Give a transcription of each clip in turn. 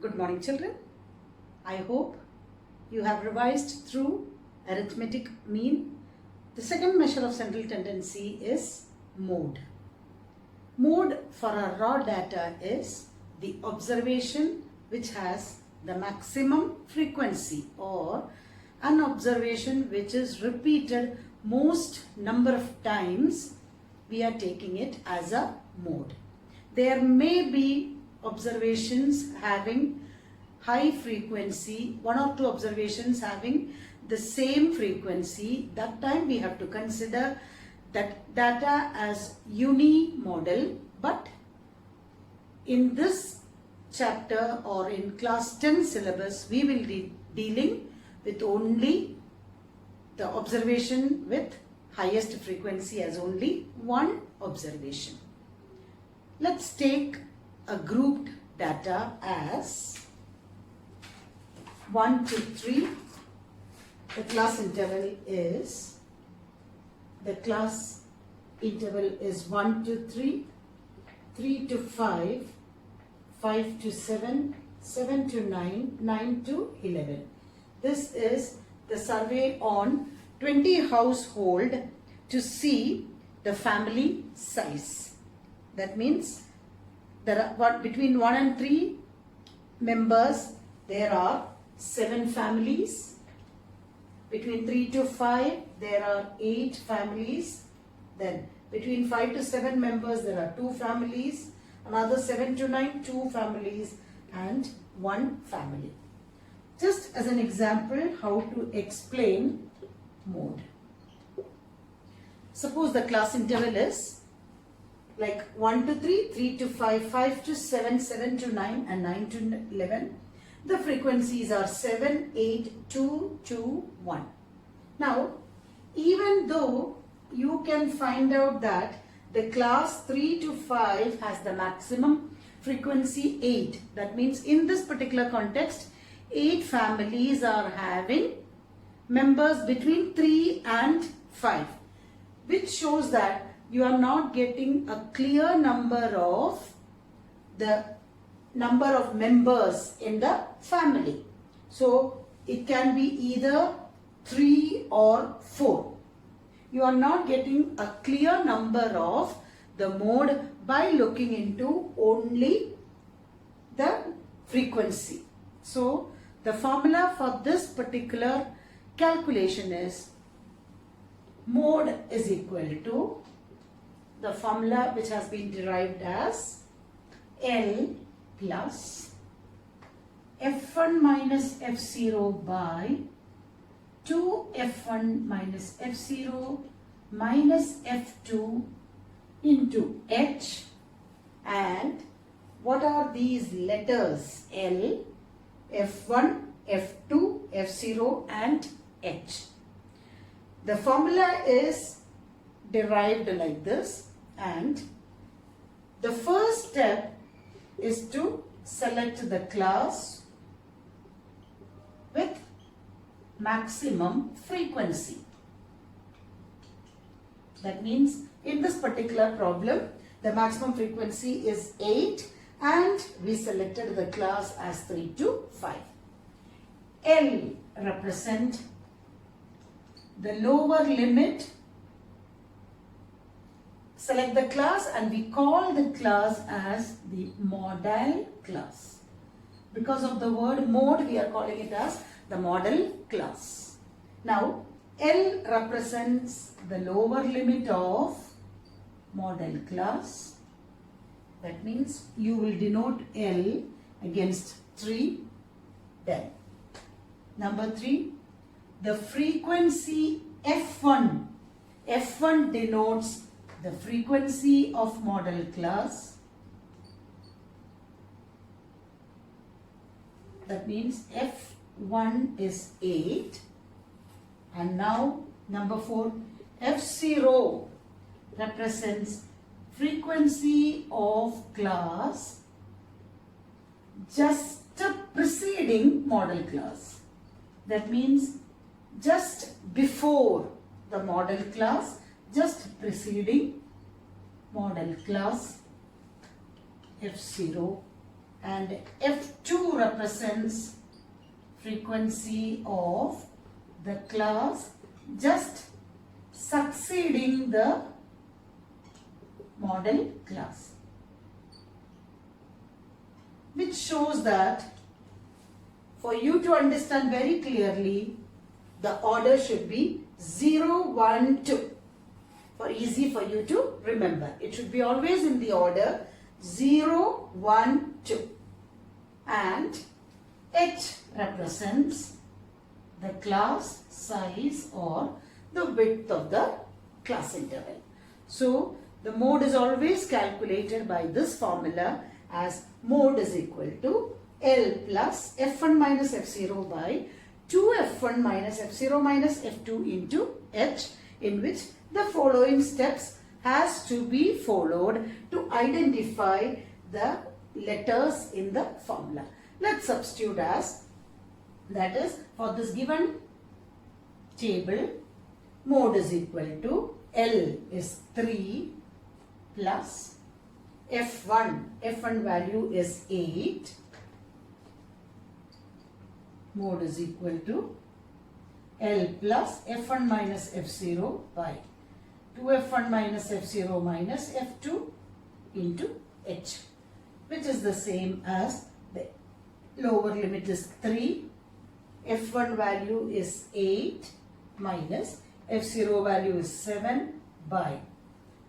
Good morning, children. I hope you have revised through arithmetic mean. The second measure of central tendency is mode. Mode for our raw data is the observation which has the maximum frequency or an observation which is repeated most number of times. We are taking it as a mode. There may be observations having high frequency, one or two observations having the same frequency. That time we have to consider that data as unimodal. But in this chapter or in class 10 syllabus, we will be dealing with only the observation with highest frequency as only one observation. Let's take a grouped data as 1 to 3. The class interval is 1 to 3, 3 to 5, 5 to 7, 7 to 9, 9 to 11. This is the survey on 20 household to see the family size. That means there are between 1 and 3 members, there are 7 families. Between 3 to 5, there are 8 families. Then between 5 to 7 members, there are 2 families. Another 7 to 9, 2 families and 1 family. Just as an example, how to explain mode. Suppose the class interval is like 1 to 3, 3 to 5, 5 to 7, 7 to 9 and 9 to 11. The frequencies are 7, 8, 2, 2, 1. Now, even though you can find out that the class 3 to 5 has the maximum frequency 8. That means in this particular context, 8 families are having members between 3 and 5. Which shows that you are not getting a clear number of the number of members in the family. So it can be either 3 or 4. You are not getting a clear number of the mode by looking into only the frequency. So the formula for this particular calculation is mode is equal to the formula which has been derived as L plus F1 minus F0 by 2F1 minus F0 minus F2 into H. And what are these letters? L, F1, F2, F0 and H. The formula is derived like this, and the first step is to select the class with maximum frequency. That means in this particular problem, the maximum frequency is 8 and we selected the class as 3 to 5. L represent the lower limit. Select the class and we call the class as the model class. Because of the word mode, we are calling it as the model class. Now, L represents the lower limit of model class. That means you will denote L against 3. Then, number 3, the frequency F1. F1 denotes the frequency of model class. That means F1 is 8. And now number 4, F0 represents frequency of class just preceding model class. That means just before the model class, just preceding model class F0 and F2 represents frequency of the class just succeeding the model class, which shows that for you to understand very clearly, the order should be 0, 1, 2. For easy for you to remember, it should be always in the order 0, 1, 2. And H represents the class size or the width of the class interval. So, the mode is always calculated by this formula as mode is equal to L plus F1 minus F0 by 2F1 minus F0 minus F2 into H, in which the following steps has to be followed to identify the letters in the formula. Let's substitute as, that is, for this given table, mode is equal to L is 3 plus F1 value is 8, mode is equal to L plus F1 minus F0 by 2F1 minus F0 minus F2 into H, which is the same as the lower limit is 3, F1 value is 8 minus F0 value is 7 by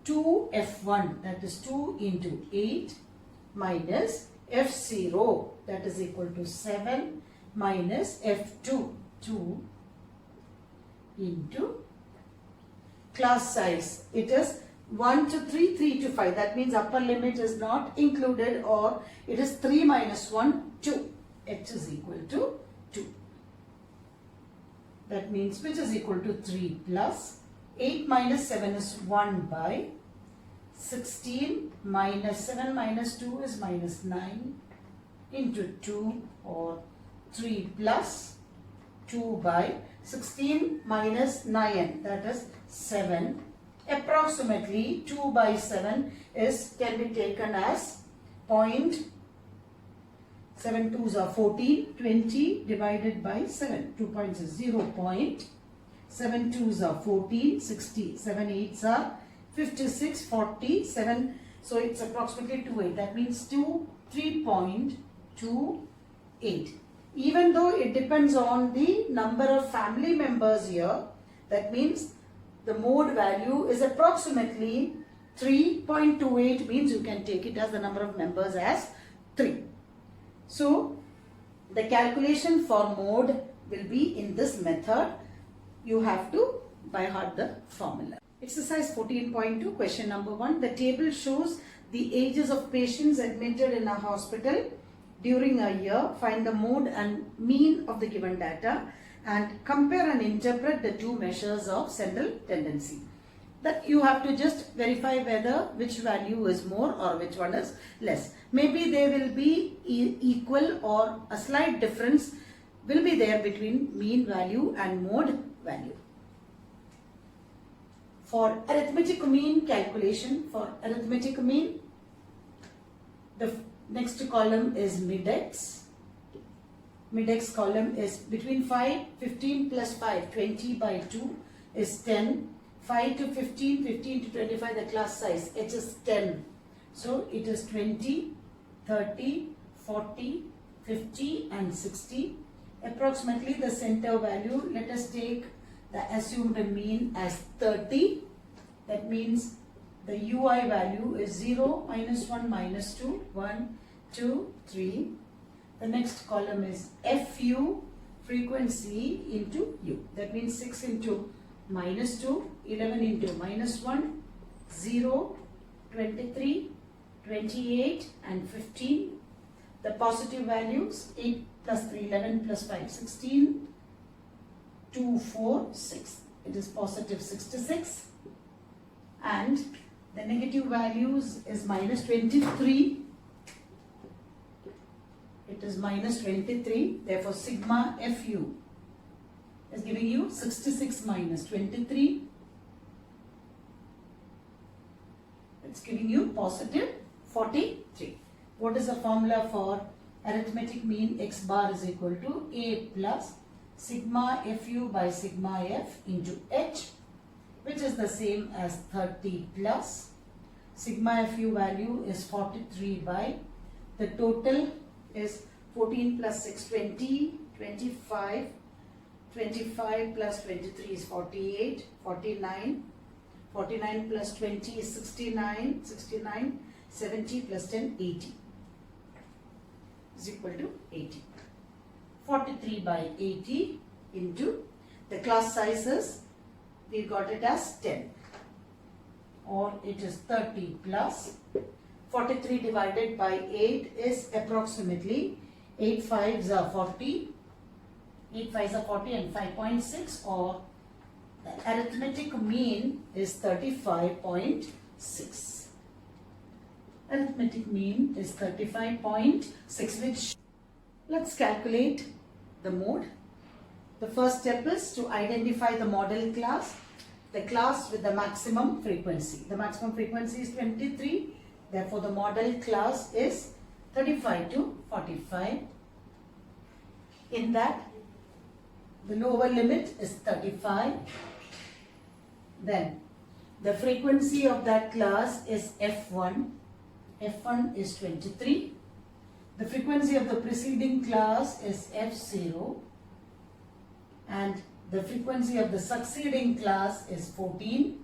2F1, that is 2 into 8 minus F0, that is equal to 7 minus F2, 2 into class size. It is 1 to 3, 3 to 5. That means upper limit is not included, or it is 3 minus 1, 2. H is equal to 2. That means which is equal to 3 plus 8 minus 7 is 1 by 16 minus 7 minus 2 is minus 9 into 2, or 3 plus 2 by 16 minus 9, that is 7. Approximately 2 by 7 can be taken as 0.7 2s are 14, 20 divided by 7. 2 points is 0 0.7 2s are 14, 60, 7 8s are 56, 40, 7. So it's approximately 2.8. That means 3.28. Even though it depends on the number of family members here, that means the mode value is approximately 3.28, means you can take it as the number of members as 3. So the calculation for mode will be in this method. You have to by heart the formula. Exercise 14.2, question number 1. The table shows the ages of patients admitted in a hospital during a year. Find the mode and mean of the given data and compare and interpret the two measures of central tendency. That you have to just verify whether which value is more or which one is less. Maybe they will be equal, or a slight difference will be there between mean value and mode value. For arithmetic mean calculation, the next column is mid-x. Mid-x column is between 5, 15 plus 5, 20 by 2 is 10. 5 to 15, 15 to 25, the class size, H is 10. So it is 20, 30, 40, 50 and 60. Approximately the center value, let us take the assumed mean as 30. That means the UI value is 0, minus 1, minus 2, 1, 2, 3. The next column is FU, frequency into U. That means 6 into minus 2, 11 into minus 1, 0, 23, 28 and 15. The positive values, 8 plus 3, 11 plus 5, 16, 2, 4, 6. It is positive 66. And the negative values is minus 23. It is minus 23. Therefore, sigma FU is giving you 66 minus 23. It's giving you positive 43. What is the formula for arithmetic mean? X bar is equal to A plus sigma fu by sigma f into h, which is the same as 30 plus sigma fu value is 43 by the total is 14 plus 6 20, 25, 25 plus 23 is 48, 49, 49 plus 20 is 69, 69, 70 plus 10 80 is equal to 80. 43 by 80 into the class sizes, we got it as 10, or it is 30 plus 43 divided by 8 is approximately 8 5s are 40, 8 5s are 40 and 5.6, or the arithmetic mean is 35.6. Arithmetic mean is 35.6, which let's calculate the mode. The first step is to identify the model class, the class with the maximum frequency. The maximum frequency is 23, therefore the model class is 35 to 45. In that, the lower limit is 35. Then the frequency of that class is F1. F1 is 23. The frequency of the preceding class is F0. And the frequency of the succeeding class is 14.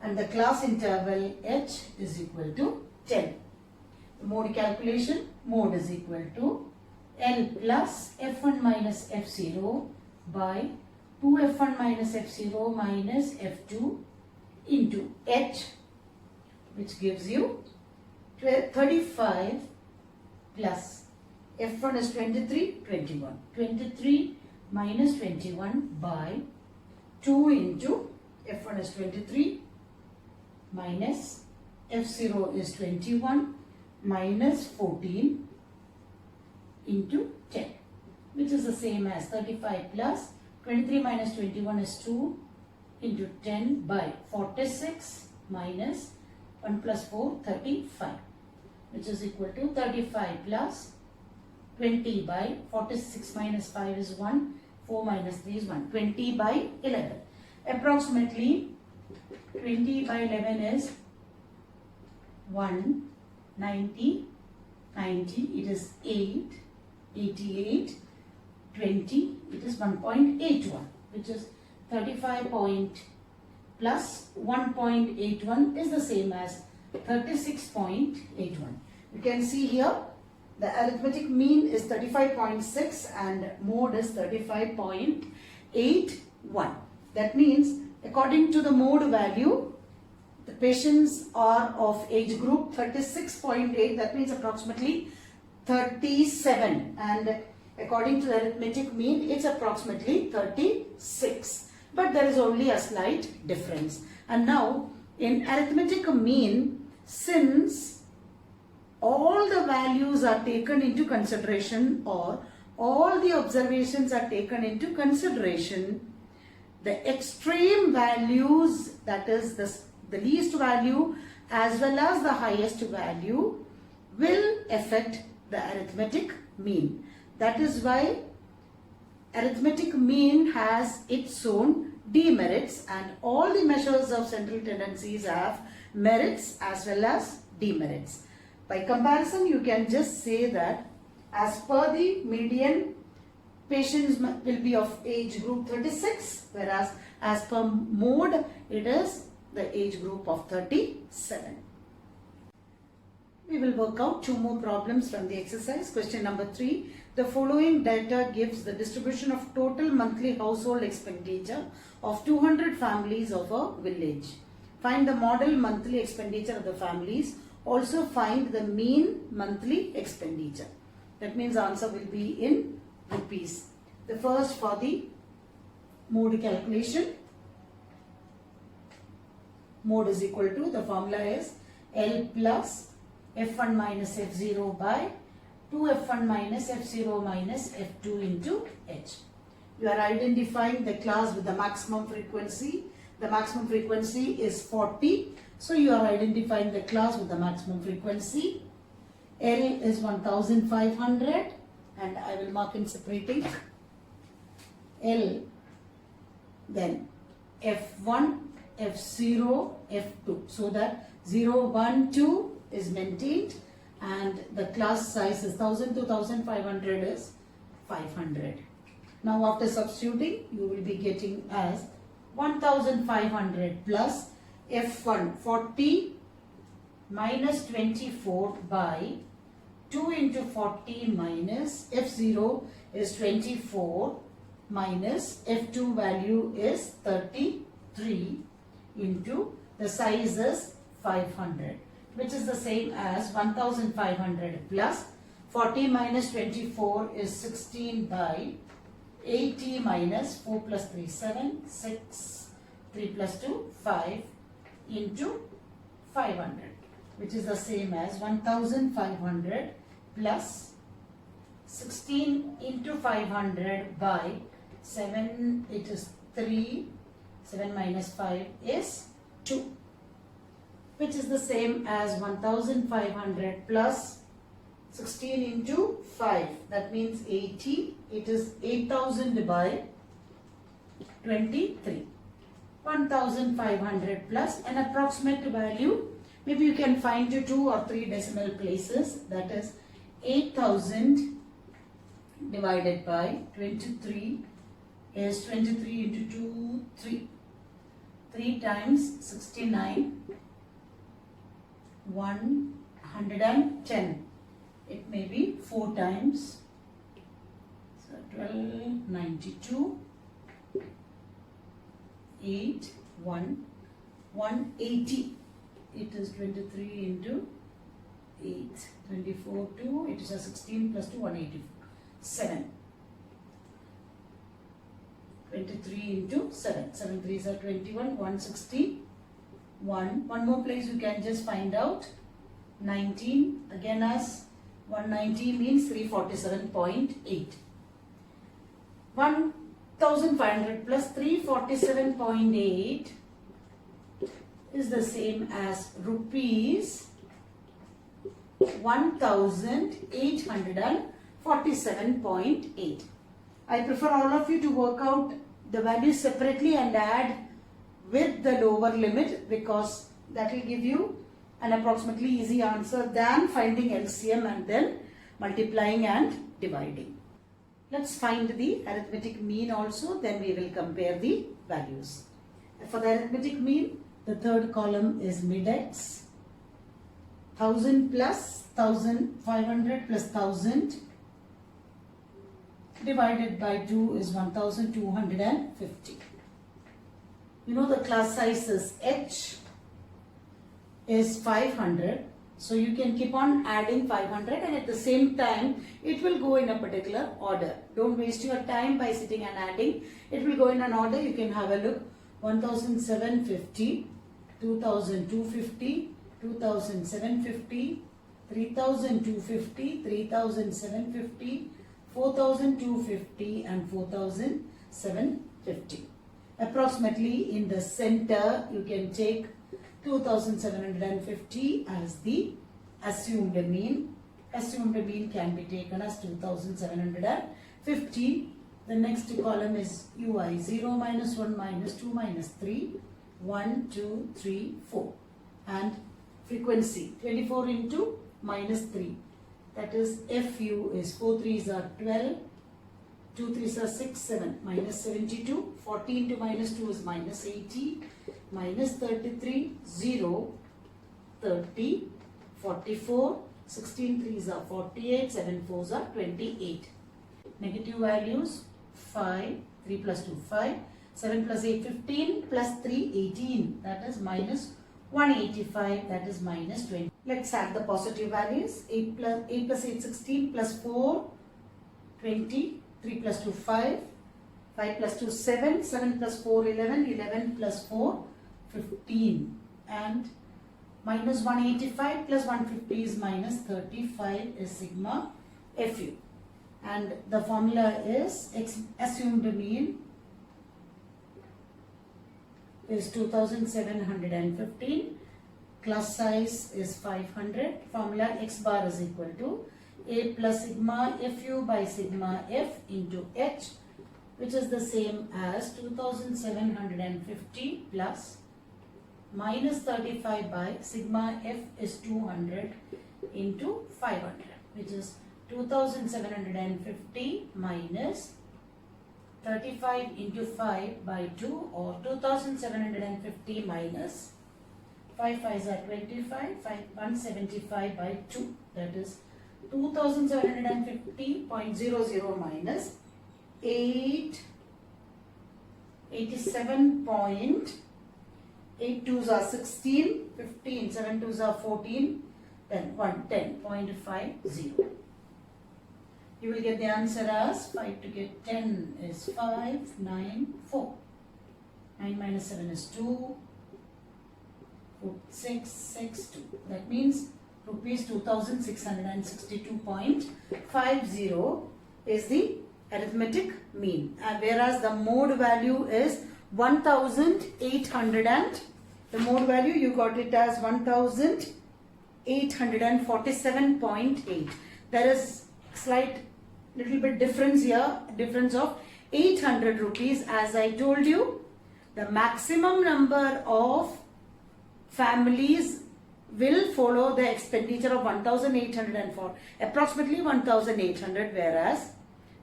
And the class interval H is equal to 10. The mode calculation, mode is equal to L plus F1 minus F0 by 2F1 minus F0 minus F2 into H, which gives you 35 plus F1 is 23, 21. 23 minus 21 by 2 into F1 is 23 minus F0 is 21 minus 14 into 10, which is the same as 35 plus 23 minus 21 is 2 into 10 by 46 minus 1 plus 4, 35, which is equal to 35 plus 20 by 46 minus 5 is 1, 4 minus 3 is 1, 20 by 11. Approximately 20 by 11 is 1, 90, 90, it is 8, 88, 20, it is 1.81, which is 35 plus 1.81 is the same as 36.81. You can see here the arithmetic mean is 35.6 and mode is 35.81. That means according to the mode value, the patients are of age group 36.8, that means approximately 37, and according to the arithmetic mean it's approximately 36. But there is only a slight difference. And now in arithmetic mean, since all the values are taken into consideration or all the observations are taken into consideration, the extreme values, that is the least value as well as the highest value, will affect the arithmetic mean. That is why arithmetic mean has its own demerits, and all the measures of central tendencies have merits as well as demerits. By comparison, you can just say that as per the median, patients will be of age group 36, whereas as per mode, it is the age group of 37. We will work out two more problems from the exercise. Question number 3. The following data gives the distribution of total monthly household expenditure of 200 families of a village. Find the model monthly expenditure of the families. Also find the mean monthly expenditure. That means the answer will be in rupees. The first for the mode calculation. Mode is equal to, the formula is L plus F1 minus F0 by 2F1 minus F0 minus F2 into H. You are identifying the class with the maximum frequency. The maximum frequency is 40. So you are identifying the class with the maximum frequency. L is 1500 and I will mark in separating. L, then F1, F0, F2, so that 0, 1, 2 is maintained and the class size is 1000 to 1500 is 500. Now after substituting, you will be getting as 1500 plus F1 40 minus 24 by 2 into 40 minus F0 is 24 minus F2 value is 33 into the size is 500, which is the same as 1500 plus 40 minus 24 is 16 by 80 minus 4 plus 3 7 6 3 plus 2 5 into 500, which is the same as 1500 plus 16 into 500 by 7, it is 3, 7 minus 5 is 2, which is the same as 1500 plus 16 into 5, that means 80, it is 8000 by 23. 1500 plus an approximate value, maybe you can find to 2 or 3 decimal places, that is 8000 divided by 23 is 23 into 2, 3. 3 times 69, 110. It may be 4 times, so 12, 92, 8, 1, 180. It is 23 into 8, 24, 2, it is a 16 plus 2, 184, 7. 23 into 7, 7 3s are 21, 161. One more place you can just find out, 19, again as 190 means 347.8. 1500 plus 347.8 is the same as rupees 1847.8. I prefer all of you to work out the values separately and add with the lower limit, because that will give you an approximately easy answer than finding LCM and then multiplying and dividing. Let's find the arithmetic mean also, then we will compare the values. For the arithmetic mean, the third column is mid-x. 1000 plus 1500 plus 1000 divided by 2 is 1250. You know the class size is H is 500. So you can keep on adding 500 and at the same time it will go in a particular order. Don't waste your time by sitting and adding. It will go in an order. You can have a look. 1750, 2250, 2750, 3250, 3750, 4250 and 4750. Approximately in the center you can take 2750 as the assumed mean. Assumed mean can be taken as 2750. The next column is UI 0 minus 1 minus 2 minus 3, 1, 2, 3, 4. And frequency 24 into minus 3. That is FU is 4 3s are 12, 2 3s are 6, 7, minus 72, 40 into minus 2 is minus 80, minus 33, 0, 30, 44, 16 3s are 48, 7 4s are 28. Negative values 5, 3 plus 2 5, 7 plus 8 15, plus 3 18, that is minus 185, that is minus 20. Let's add the positive values. 8 plus 8 16 plus 4 20, 3 plus 2 5, 5 plus 2 7, 7 plus 4 11, 11 plus 4 15, and minus 185 plus 150 is minus 35 is sigma FU. And the formula is assumed mean is 2715 Class size is 500. Formula x bar is equal to a plus sigma fu by sigma f into h, which is the same as 2750 plus minus 35 by sigma f is 200 into 500, which is 2750 minus 35 into 5 by 2, or 2750 minus 5 5s are 25, 175 by 2, that is 2750.00 minus 8 2s are 16, 15, 7 2s are 14, then 10.50. You will get the answer as 5 to get 10 is 594. 9 minus 7 is 2. 662. That means rupees 2662.50 is the arithmetic mean, whereas the mode value is 1800, and the mode value you got it as 1847.8. There is slight little bit difference here, difference of 800 rupees. As I told you, the maximum number of families will follow the expenditure of 1804, approximately 1800, whereas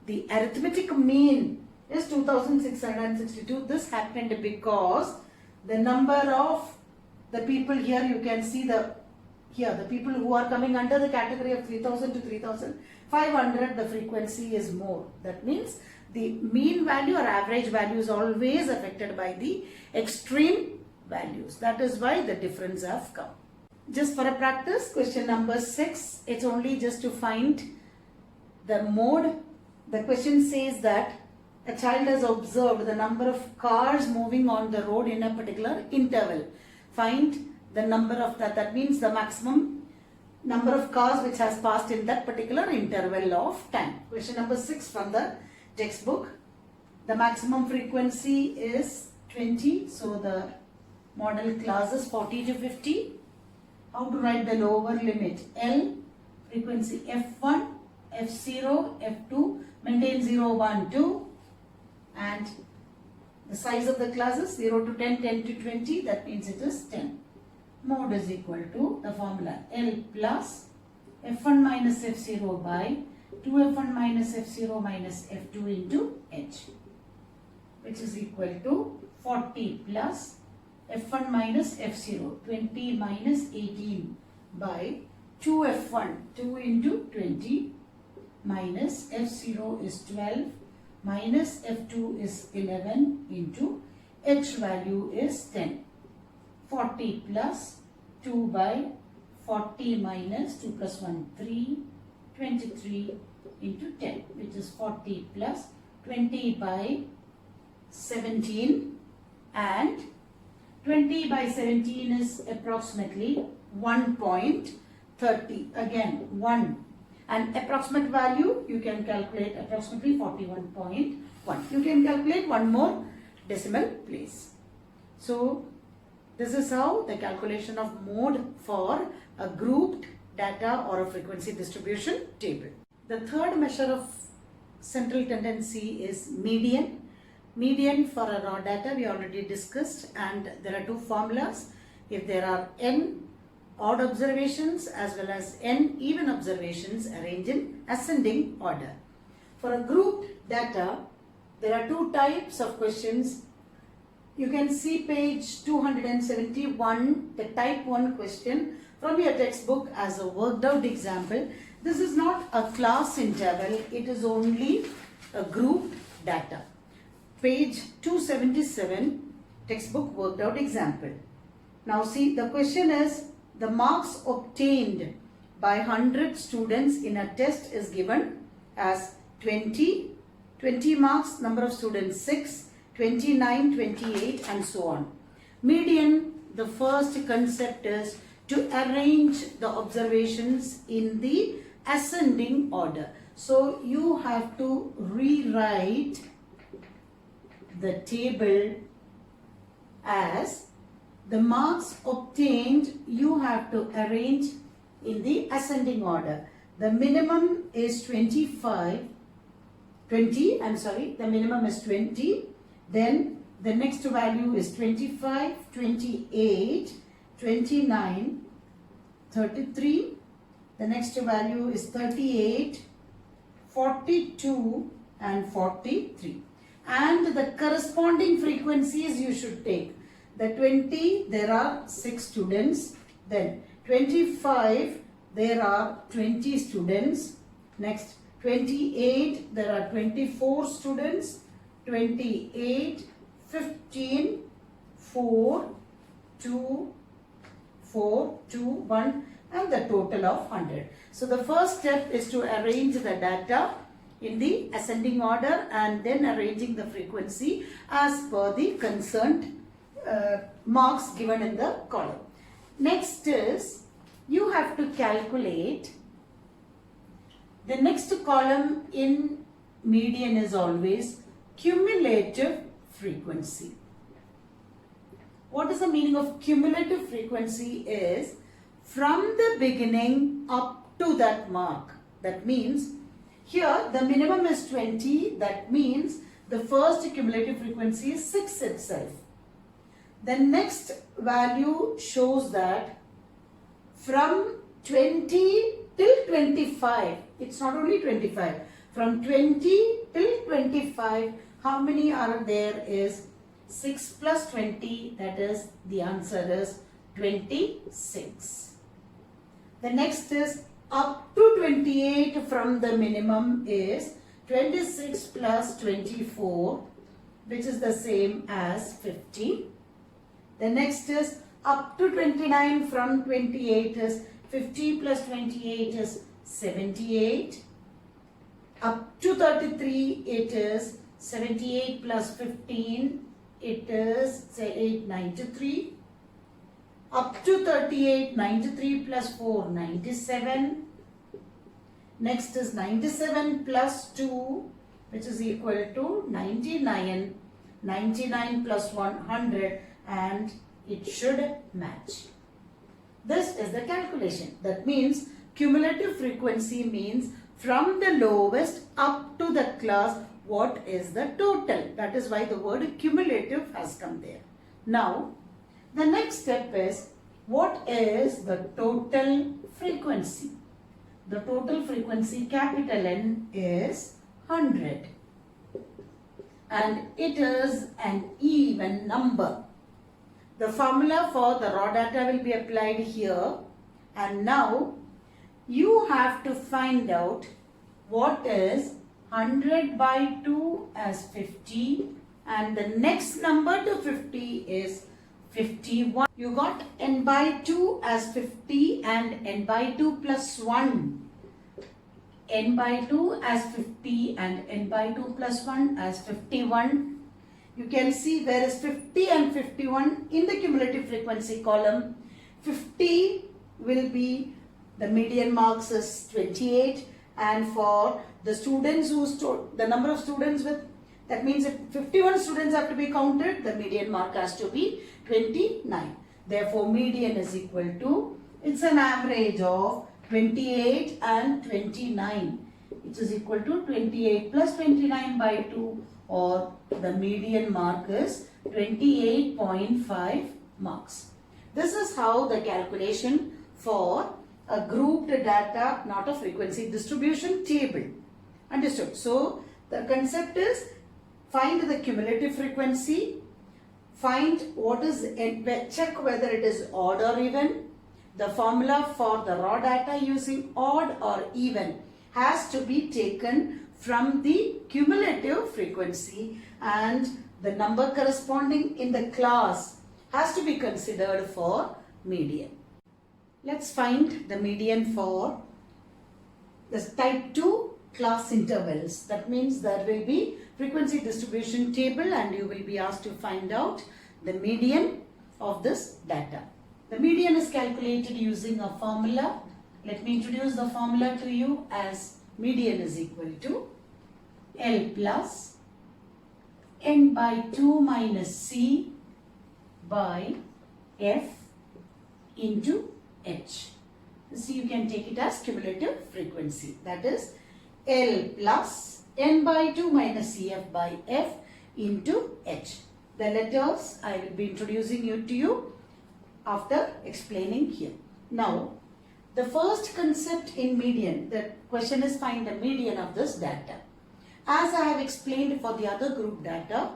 the arithmetic mean is 2662. This happened because the number of the people here, you can see the people who are coming under the category of 3000 to 3500, the frequency is more. That means the mean value or average value is always affected by the extreme values. That is why the difference have come. Just for a practice, question number 6, it's only just to find the mode. The question says that a child has observed the number of cars moving on the road in a particular interval. Find the number of that. That means the maximum number of cars which has passed in that particular interval of time. Question number 6 from the textbook. The maximum frequency is 20. So the model class is 40 to 50. How to write the lower limit? L, frequency F1, F0, F2, maintain 0, 1, 2, and the size of the classes 0 to 10, 10 to 20, that means it is 10. Mode is equal to the formula L plus F1 minus F0 by 2F1 minus F0 minus F2 into H, which is equal to 40 plus F1 minus F0, 20 minus 18 by 2F1, 2 into 20 minus F0 is 12 minus F2 is 11 into H value is 10. 40 plus 2 by 40 minus 2 plus 1, 3, 23 into 10, which is 40 plus 20 by 17, and 20 by 17 is approximately 1.30. Again 1, and approximate value you can calculate approximately 41.1. You can calculate one more decimal place. So this is how the calculation of mode for a grouped data or a frequency distribution table. The third measure of central tendency is median. Median for a raw data we already discussed, and there are two formulas. If there are n odd observations as well as n even observations arranged in ascending order. For a grouped data, there are two types of questions. You can see page 271, the type 1 question from your textbook as a worked out example. This is not a class interval, it is only a grouped data. Page 277, textbook worked out example. Now see, the question is the marks obtained by 100 students in a test is given as 20 marks, number of students 6, 29, 28 and so on. Median, the first concept is to arrange the observations in the ascending order. So you have to rewrite the table as the marks obtained you have to arrange in the ascending order. The minimum is 20, the minimum is 20, then the next value is 25, 28, 29, 33, the next value is 38, 42 and 43. And the corresponding frequencies you should take. The 20, there are 6 students. Then 25, there are 20 students. Next, 28, there are 24 students. 28, 15, 4, 2, 4, 2, 1 and the total of 100. So the first step is to arrange the data in the ascending order and then arranging the frequency as per the concerned marks given in the column. Next is you have to calculate the next column in median is always cumulative frequency. What is the meaning of cumulative frequency is from the beginning up to that mark. That means here the minimum is 20. That means the first cumulative frequency is 6 itself. The next value shows that from 20 till 25, it's not only 25, from 20 till 25, how many are there is 6 plus 20, that is the answer is 26. The next is up to 28 from the minimum is 26 plus 24, which is the same as 50. The next is up to 29 from 28 is 50 plus 28 is 78. Up to 33 it is 78 plus 15, it is say 8, 93. Up to 38, 93 plus 4, 97. Next is 97 plus 2, which is equal to 99. 99 plus 100 and it should match. This is the calculation. That means cumulative frequency means from the lowest up to the class, what is the total? That is why the word cumulative has come there. Now, the next step is what is the total frequency? The total frequency capital N is 100 and it is an even number. The formula for the raw data will be applied here and now you have to find out what is 100 by 2 as 50 and the next number to 50 is 51. You got n by 2 as 50 and n by 2 plus 1. N by 2 as 50 and n by 2 plus 1 as 51. You can see where is 50 and 51 in the cumulative frequency column. 50 will be the median marks is 28 and for the students who the number of students with, that means if 51 students have to be counted, the median mark has to be 29. Therefore, median is equal to, it's an average of 28 and 29. It is equal to 28 plus 29 by 2 or the median mark is 28.5 marks. This is how the calculation for a grouped data, not a frequency distribution table. Understood? So, the concept is find the cumulative frequency, find what is, check whether it is odd or even. The formula for the raw data using odd or even has to be taken from the cumulative frequency and the number corresponding in the class has to be considered for median. Let's find the median for the type 2 class intervals. That means there will be frequency distribution table and you will be asked to find out the median of this data. The median is calculated using a formula. Let me introduce the formula to you as median is equal to L plus n by 2 minus C by F into H. So you can take it as cumulative frequency. That is L plus n by 2 minus Cf by F into H. The letters I will be introducing to you after explaining here. Now, the first concept in median, the question is find the median of this data. As I have explained for the other group data,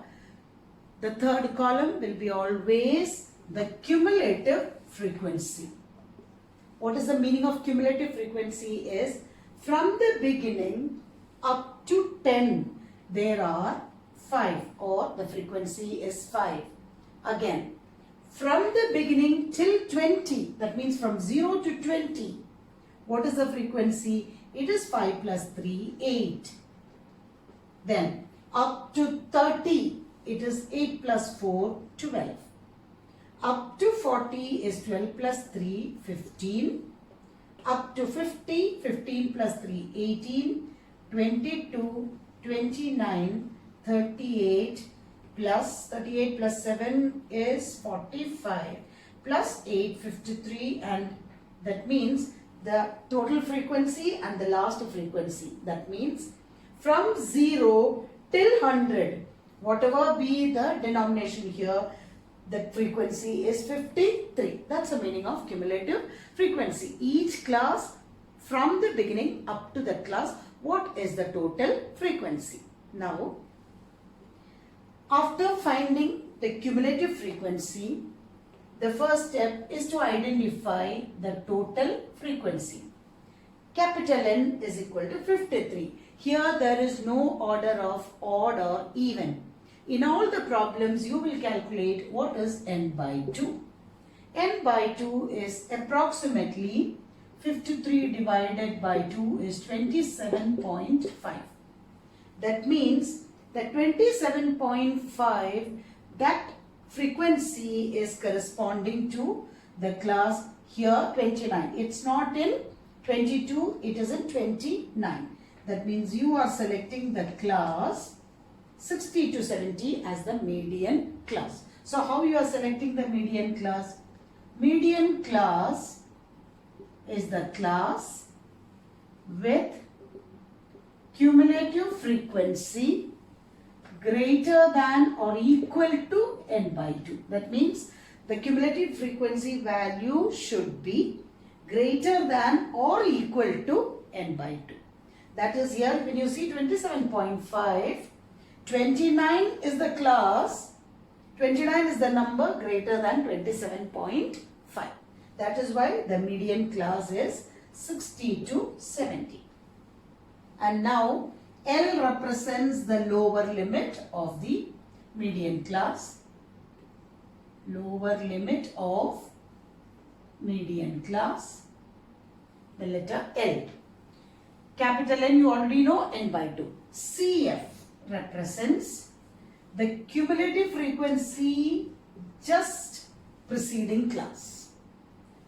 the third column will be always the cumulative frequency. What is the meaning of cumulative frequency is from the beginning up to 10 there are 5 or the frequency is 5. Again, from the beginning till 20, that means from 0 to 20, what is the frequency? It is 5 plus 3, 8. Then up to 30, it is 8 plus 4, 12. Up to 40 is 12 plus 3, 15. Up to 50, 15 plus 3, 18. 22, 29, 38 plus 38 plus 7 is 45 plus 8, 53, and that means the total frequency and the last frequency. That means from 0 till 100, whatever be the denomination here, the frequency is 53. That's the meaning of cumulative frequency. Each class from the beginning up to that class, what is the total frequency? Now, after finding the cumulative frequency, the first step is to identify the total frequency. Capital N is equal to 53. Here there is no order of odd or even. In all the problems you will calculate what is n by 2. N by 2 is approximately 53 divided by 2 is 27.5. That means that 27.5, that frequency is corresponding to the class here 29. It's not in 22, it is in 29. That means you are selecting the class 60 to 70 as the median class. So how you are selecting the median class? Median class is the class with cumulative frequency greater than or equal to n by 2. That means the cumulative frequency value should be greater than or equal to n by 2. That is here when you see 27.5, 29 is the class, 29 is the number greater than 27.5. That is why the median class is 60 to 70. And now L represents the lower limit of the median class. Lower limit of median class, the letter L. Capital N you already know, n by 2. CF represents the cumulative frequency just preceding class.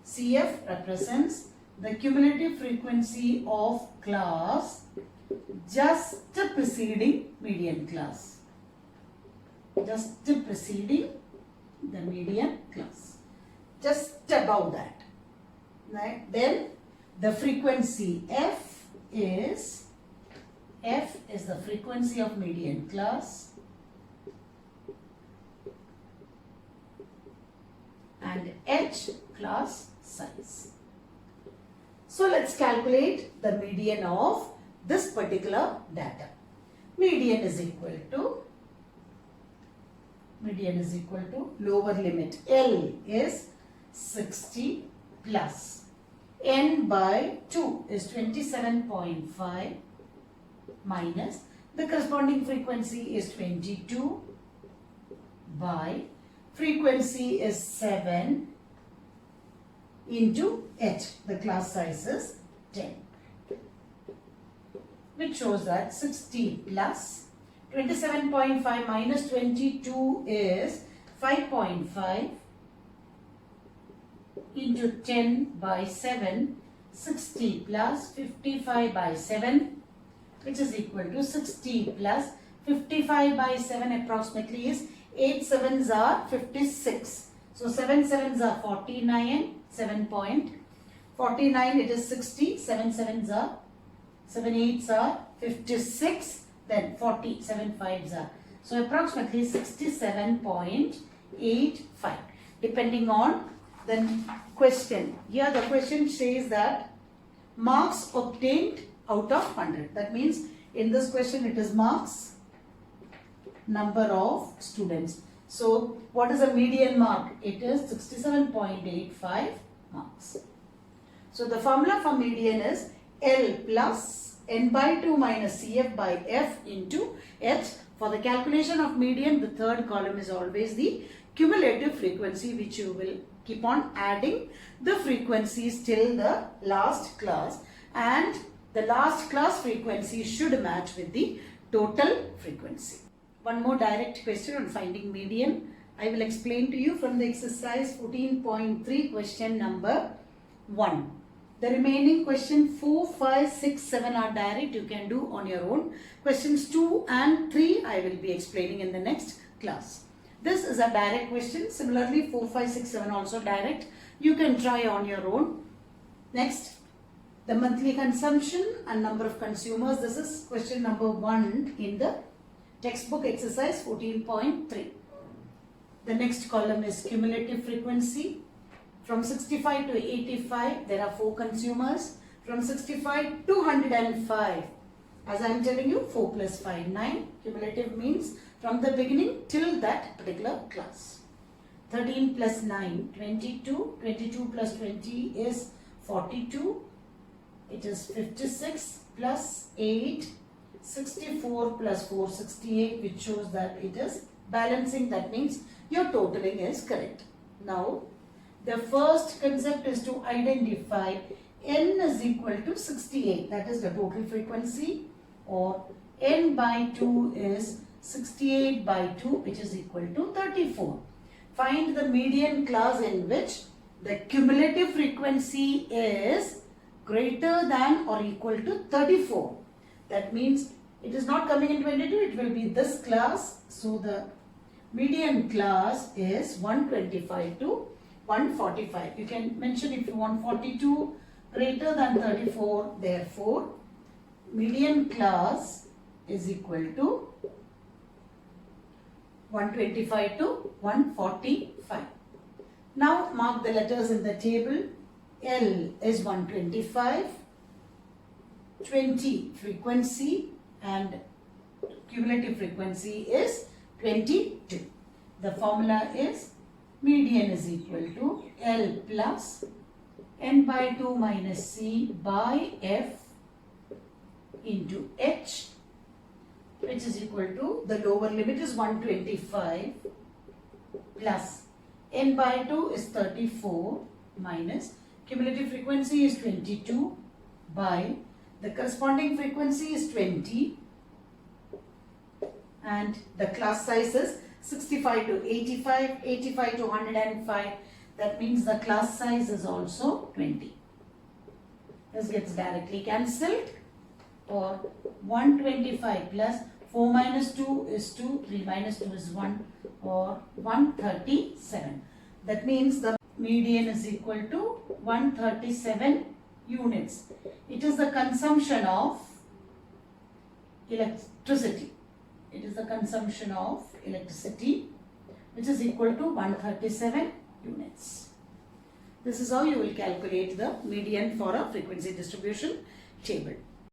CF represents the cumulative frequency of class just preceding median class. Just preceding the median class. Just above that. Right? Then the frequency F is the frequency of median class, and H class size. So let's calculate the median of this particular data. Median is equal to lower limit L is 60 plus n by 2 is 27.5 minus the corresponding frequency is 22 by frequency is 7 into H, the class size is 10, which shows that 60 plus 27.5 minus 22 is 5.5 into 10 by 7, 60 plus 55 by 7, which is equal to 60 plus 55 by 7 approximately is 8 sevens are 56. So 7 sevens are 49, 7.49 it is 60, 7 sevens are, 7 eights are 56, then 40, 7 fives are. So approximately 67.85 depending on the question. Here the question says that marks obtained out of 100. That means in this question it is marks, number of students. So what is a median mark? It is 67.85 marks. So the formula for median is L plus n by 2 minus CF by F into H. For the calculation of median, the third column is always the cumulative frequency, which you will keep on adding the frequencies till the last class, and the last class frequency should match with the total frequency. One more direct question on finding median. I will explain to you from the exercise 14.3 question number 1. The remaining question 4, 5, 6, 7 are direct. You can do on your own. Questions 2 and 3 I will be explaining in the next class. This is a direct question. Similarly 4, 5, 6, 7 also direct. You can try on your own. Next, the monthly consumption and number of consumers. This is question number 1 in the textbook exercise 14.3. The next column is cumulative frequency. From 65 to 85, there are 4 consumers. From 65 to 105, as I am telling you, 4 plus 5, 9. Cumulative means from the beginning till that particular class. 13 plus 9, 22. 22 plus 20 is 42. It is 56 plus 8, 64 plus 4, 68, which shows that it is balancing. That means your totaling is correct. Now, the first concept is to identify n is equal to 68. That is the total frequency, or n by 2 is 68 by 2, which is equal to 34. Find the median class in which the cumulative frequency is greater than or equal to 34. That means it is not coming in 22, it will be this class. So the median class is 125 to 145. You can mention if you want 42 greater than 34. Therefore, median class is equal to 125 to 145. Now mark the letters in the table. L is 125, 20 frequency, and cumulative frequency is 22. The formula is median is equal to L plus n by 2 minus C by F into H, which is equal to, the lower limit is 125 plus n by 2 is 34 minus cumulative frequency is 22 by the corresponding frequency is 20, and the class size is 65 to 85, 85 to 105. That means the class size is also 20. This gets directly cancelled, or 125 plus 4 minus 2 is 2, 3 minus 2 is 1, or 137. That means the median is equal to 137 units. It is the consumption of electricity. It is the consumption of electricity, which is equal to 137 units. This is how you will calculate the median for a frequency distribution table.